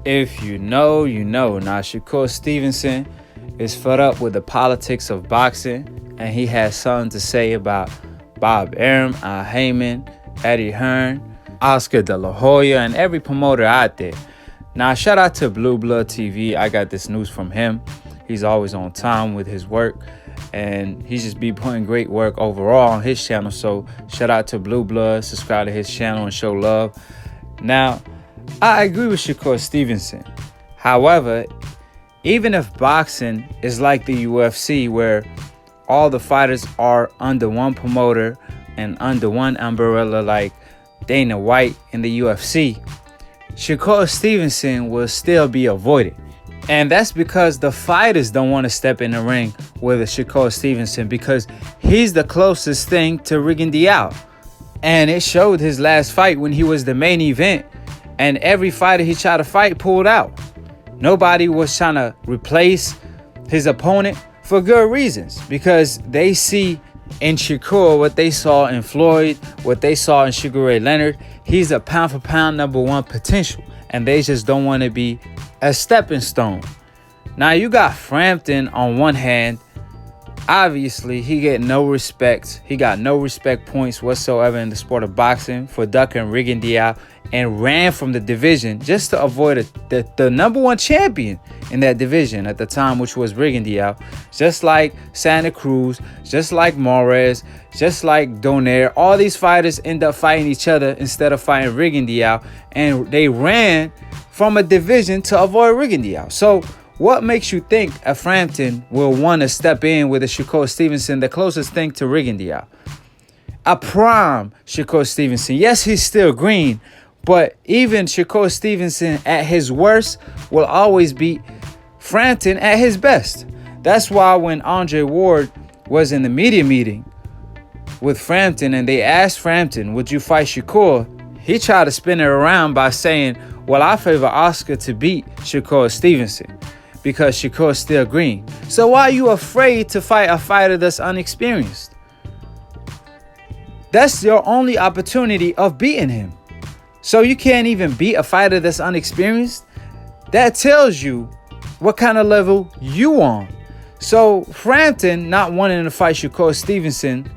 If you know, you know. Now, Shakur Stevenson is fed up with the politics of boxing, and he has something to say about Bob Arum, Haymon, Eddie Hearn, Oscar De La Hoya, and every promoter out there. Now, shout out to Blue Blood TV. I got this news from him. He's always on time with his work, and he just be putting great work overall on his channel. So shout out to Blue Blood. Subscribe to his channel and show love. Now, I agree with Shakur Stevenson. However, even if boxing is like the UFC, where all the fighters are under one promoter and under one umbrella like Dana White in the UFC, Shakur Stevenson will still be avoided. And that's because the fighters don't want to step in the ring with a Shakur Stevenson, because he's the closest thing to Rigondeaux. And it showed his last fight when he was the main event. And every fighter he tried to fight pulled out. Nobody was trying to replace his opponent for good reasons, because they see in Shakur what they saw in Floyd, what they saw in Sugar Ray Leonard. He's a pound for pound #1 potential, and they just don't want to be a stepping stone. Now you got Frampton on one hand. Obviously, he get no respect. He got no respect points whatsoever in the sport of boxing for ducking Rigondeaux and ran from the division just to avoid the #1 champion in that division at the time, which was Rigondeaux. Just like Santa Cruz, just like Morez, just like Donaire. All these fighters end up fighting each other instead of fighting Rigondeaux, and they ran from a division to avoid Rigondeaux. So what makes you think a Frampton will want to step in with a Shakur Stevenson, the closest thing to Rigondeaux? A prime Shakur Stevenson. Yes, he's still green, but even Shakur Stevenson at his worst will always beat Frampton at his best. That's why when Andre Ward was in the media meeting with Frampton and they asked Frampton, would you fight Shakur? He tried to spin it around by saying, well, I favor Oscar to beat Shakur Stevenson because Shakur's still green. So why are you afraid to fight a fighter that's unexperienced? That's your only opportunity of beating him. So you can't even beat a fighter that's unexperienced? That tells you what kind of level you on. So Frampton not wanting to fight Shakur Stevenson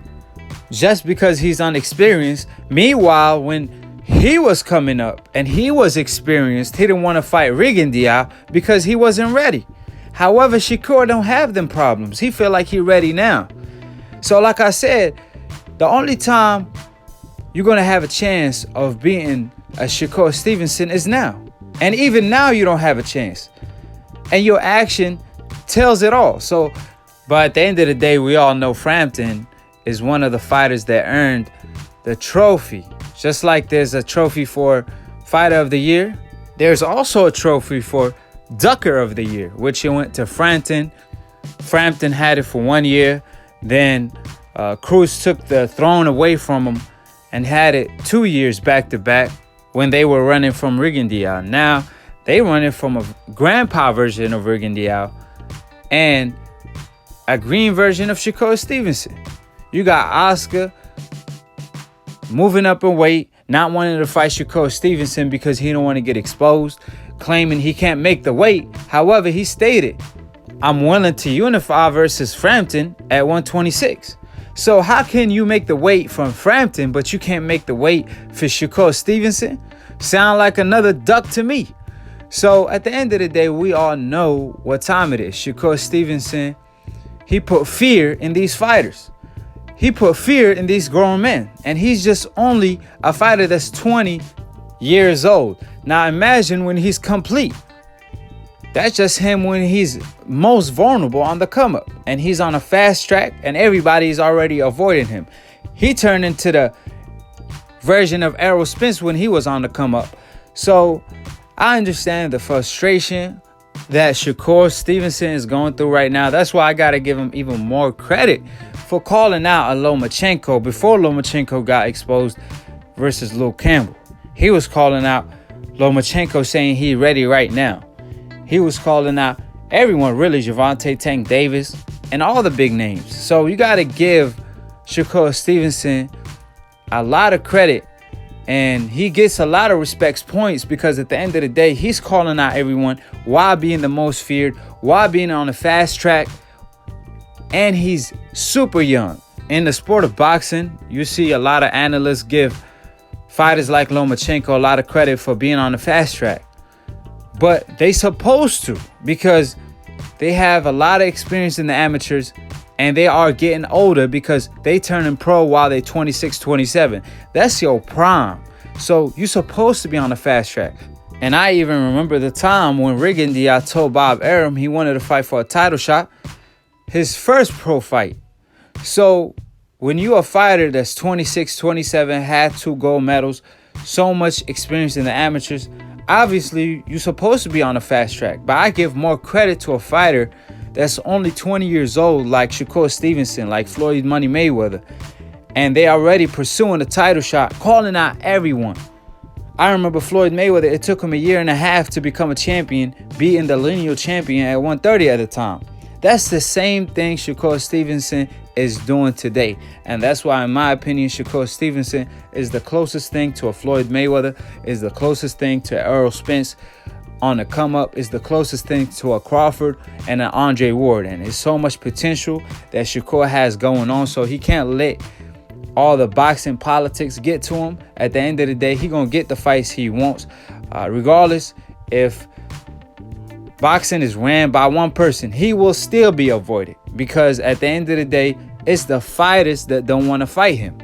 just because he's unexperienced. Meanwhile, when he was coming up and he was experienced, he didn't want to fight Rigondeaux because he wasn't ready. However, Shakur don't have them problems. He feel like he ready now. So like I said, the only time you're going to have a chance of beating a Shakur Stevenson is now. And even now you don't have a chance. And your action tells it all. So, but at the end of the day, we all know Frampton is one of the fighters that earned the trophy. Just like there's a trophy for Fighter of the Year, there's also a trophy for Ducker of the Year, which it went to Frampton. Frampton had it for 1 year. Then Cruz took the throne away from him and had it 2 years back to back when they were running from Rigondeaux. Now they running from a grandpa version of Rigondeaux and a green version of Shakur Stevenson. You got Oscar moving up in weight, not wanting to fight Shakur Stevenson because he don't want to get exposed, claiming he can't make the weight. However, he stated, I'm willing to unify versus Frampton at 126. So how can you make the weight from Frampton, but you can't make the weight for Shakur Stevenson? Sound like another duck to me. So at the end of the day, we all know what time it is. Shakur Stevenson, he put fear in these fighters. He put fear in these grown men. And he's just only a fighter that's 20 years old. Now imagine when he's complete. That's just him when he's most vulnerable on the come up. And he's on a fast track and everybody's already avoiding him. He turned into the version of Errol Spence when he was on the come up. So I understand the frustration that Shakur Stevenson is going through right now. That's why I got to give him even more credit for calling out a Lomachenko before Lomachenko got exposed versus Luke Campbell. He was calling out Lomachenko saying he ready right now. He was calling out everyone, really, Gervonta Tank Davis and all the big names. So you got to give Shakur Stevenson a lot of credit And he gets a lot of respect points because at the end of the day, he's calling out everyone while being the most feared, while being on the fast track. And he's super young. In the sport of boxing, you see a lot of analysts give fighters like Lomachenko a lot of credit for being on the fast track. But they supposed to, because they have a lot of experience in the amateurs and they are getting older because they turning pro while they're 26, 27. That's your prime. So you're supposed to be on the fast track. And I even remember the time when Rigondeaux told Bob Arum he wanted to fight for a title shot, his first pro fight. So when you're a fighter that's 26, 27, had 2 gold medals, so much experience in the amateurs, obviously you're supposed to be on a fast track. But I give more credit to a fighter that's only 20 years old, like Shakur Stevenson, like Floyd Money Mayweather, and they already pursuing a title shot, calling out everyone. I remember Floyd Mayweather, it took him 1.5 years to become a champion, beating the lineal champion at 130 at the time. That's the same thing Shakur Stevenson is doing today. And that's why, in my opinion, Shakur Stevenson is the closest thing to a Floyd Mayweather, is the closest thing to Errol Spence on the come up, is the closest thing to a Crawford and an Andre Ward. And there's so much potential that Shakur has going on, so he can't let all the boxing politics get to him. At the end of the day, he gonna get the fights he wants, regardless if boxing is ran by one person. He will still be avoided because at the end of the day, it's the fighters that don't want to fight him.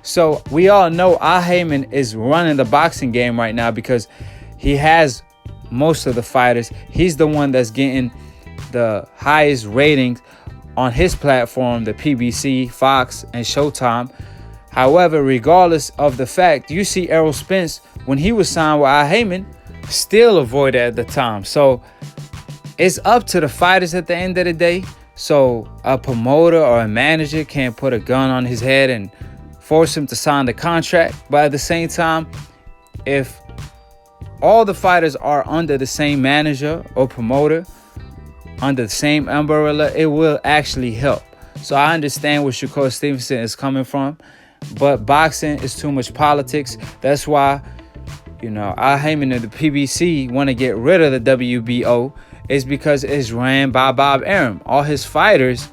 So we all know Haymon is running the boxing game right now because he has most of the fighters. He's the one that's getting the highest ratings on his platform, the PBC, Fox, and Showtime. However, regardless of the fact, you see Errol Spence, when he was signed with Haymon, still avoided at the time. So it's up to the fighters at the end of the day. So a promoter or a manager can't put a gun on his head and force him to sign the contract. But at the same time, if all the fighters are under the same manager or promoter, under the same umbrella, it will actually help. So I understand where Shakur Stevenson is coming from, but boxing is too much politics. That's why, Haymon and the PBC want to get rid of the WBO, is because it's ran by Bob Arum. All his fighters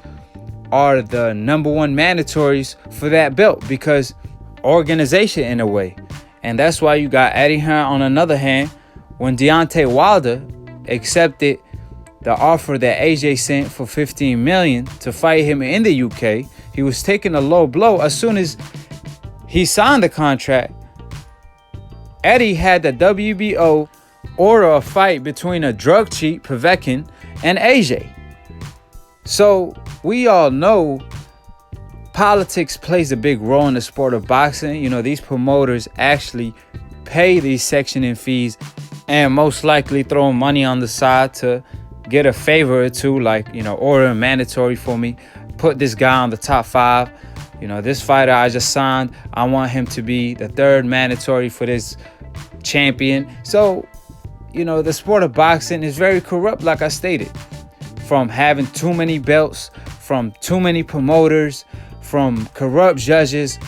are the #1 mandatories for that belt because organization in a way. And that's why you got Eddie Hearn on another hand. When Deontay Wilder accepted the offer that AJ sent for $15 million to fight him in the UK, he was taking a low blow. As soon as he signed the contract, Eddie had the WBO order a fight between a drug cheat, Povetkin, and AJ. So we all know politics plays a big role in the sport of boxing. These promoters actually pay these sectioning fees and most likely throw money on the side to get a favor or two, like, order a mandatory for me, put this guy on the top 5. This fighter I just signed, I want him to be the 3rd mandatory for this champion. So, the sport of boxing is very corrupt, like I stated, from having too many belts, from too many promoters, from corrupt judges,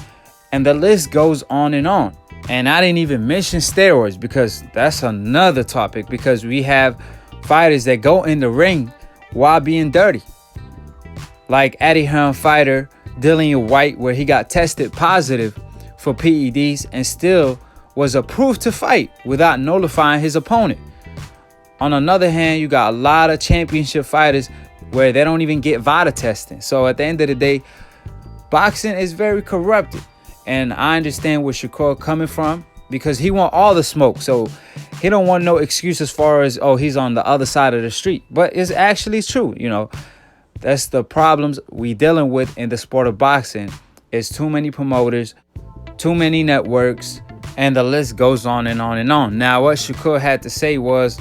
and the list goes on and on. And I didn't even mention steroids because that's another topic, because we have fighters that go in the ring while being dirty. Like Eddie Hearn fighter Dillian White, where he got tested positive for PEDs and still was approved to fight without notifying his opponent. On another hand, you got a lot of championship fighters where they don't even get VADA testing. So at the end of the day, boxing is very corrupted. And I understand where Shakur coming from because he want all the smoke. So he don't want no excuse as far as, he's on the other side of the street. But it's actually true, That's the problems we dealing with in the sport of boxing. It's too many promoters, too many networks, and the list goes on and on and on. Now, what Shakur had to say was,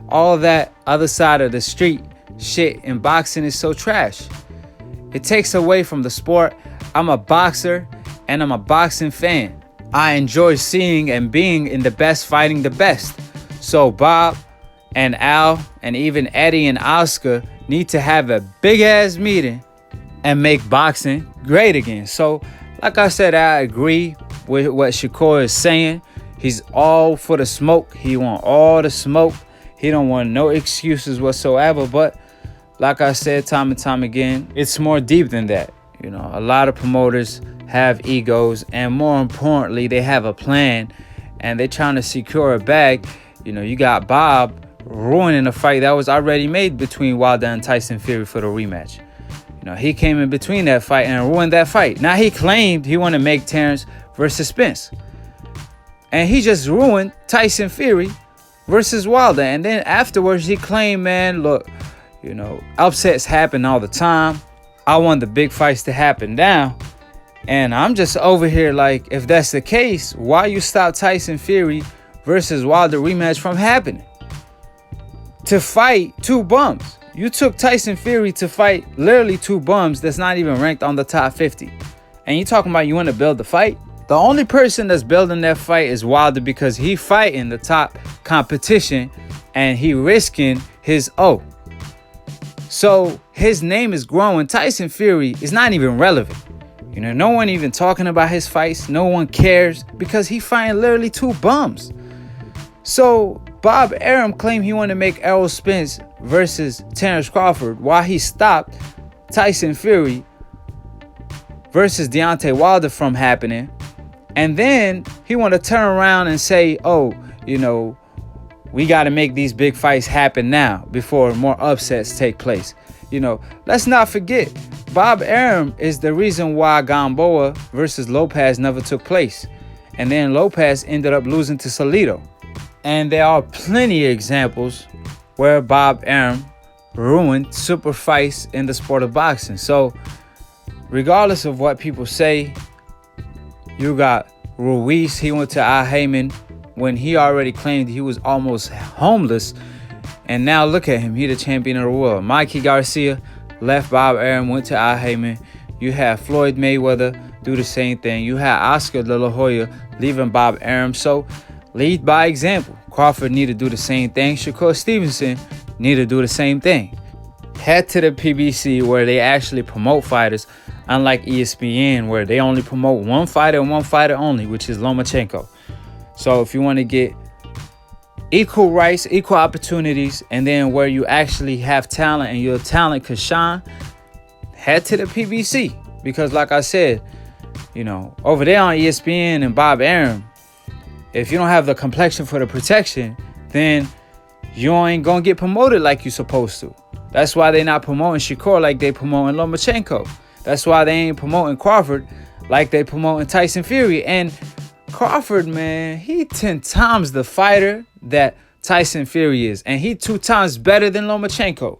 all that other side of the street shit in boxing is so trash. It takes away from the sport. I'm a boxer and I'm a boxing fan. I enjoy seeing and being in the best fighting the best. So Bob and Al and even Eddie and Oscar need to have a big ass meeting and make boxing great again. So like I said, I agree with what Shakur is saying. He's all for the smoke. He want all the smoke. He don't want no excuses whatsoever. But like I said time and time again, it's more deep than that. You know, a lot of promoters have egos, and more importantly, they have a plan, and they're trying to secure a bag. You know, you got Bob ruining a fight that was already made between Wilder and Tyson Fury for the rematch. You know, he came in between that fight and ruined that fight. Now he claimed he wanted to make Terrence versus Spence, and he just ruined Tyson Fury versus Wilder. And then afterwards he claimed, man, look, you know, upsets happen all the time. I want the big fights to happen now. And I'm just over here like, if that's the case, why you stop Tyson Fury versus Wilder rematch from happening? To fight two bums. You took Tyson Fury to fight literally two bums that's not even ranked on the top 50. And you talking about you want to build the fight? The only person that's building that fight is Wilder, because he fighting the top competition and he risking his O. So his name is growing. Tyson Fury is not even relevant. You know, no one even talking about his fights. No one cares because he fighting literally two bums. So Bob Arum claimed he wanted to make Errol Spence versus Terrence Crawford while he stopped Tyson Fury versus Deontay Wilder from happening. And then he want to turn around and say, oh, you know, we got to make these big fights happen now before more upsets take place. You know, let's not forget, Bob Arum is the reason why Gamboa versus Lopez never took place. And then Lopez ended up losing to Salido. And there are plenty of examples where Bob Arum ruined super fights in the sport of boxing. So regardless of what people say, you got Ruiz. He went to Haymon when he already claimed he was almost homeless. And now look at him. He the champion of the world. Mikey Garcia left Bob Arum, went to Haymon. You have Floyd Mayweather do the same thing. You have Oscar De La Hoya leaving Bob Arum. So lead by example. Crawford need to do the same thing. Shakur Stevenson need to do the same thing. Head to the PBC where they actually promote fighters, unlike ESPN where they only promote one fighter and one fighter only, which is Lomachenko. So if you want to get equal rights, equal opportunities, and then where you actually have talent and your talent could shine, head to the PBC. Because like I said, you know, over there on ESPN and Bob Arum, if you don't have the complexion for the protection, then you ain't gonna get promoted like you supposed to. That's why they not promoting Shakur like they promoting Lomachenko. That's why they ain't promoting Crawford like they promoting Tyson Fury. And Crawford, man, he 10 times the fighter that Tyson Fury is. And he 2 times better than Lomachenko.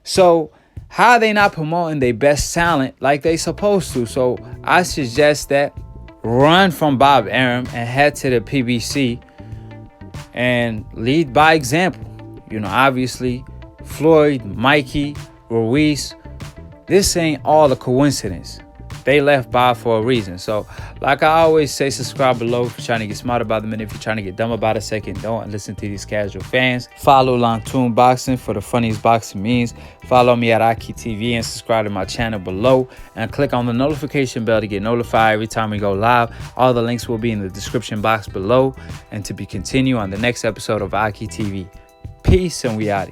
So how are they not promoting their best talent like they supposed to? So I suggest that run from Bob Arum and head to the PBC and lead by example. You know, obviously, Floyd, Mikey, Ruiz, this ain't all a coincidence. They left Bob for a reason. So, like I always say, subscribe below if you're trying to get smart about the minute. If you're trying to get dumb about a second, don't listen to these casual fans. Follow Lantoon Boxing for the funniest boxing memes. Follow me at Aki TV and subscribe to my channel below. And click on the notification bell to get notified every time we go live. All the links will be in the description box below. And to be continued on the next episode of Aki TV. Peace, and we out.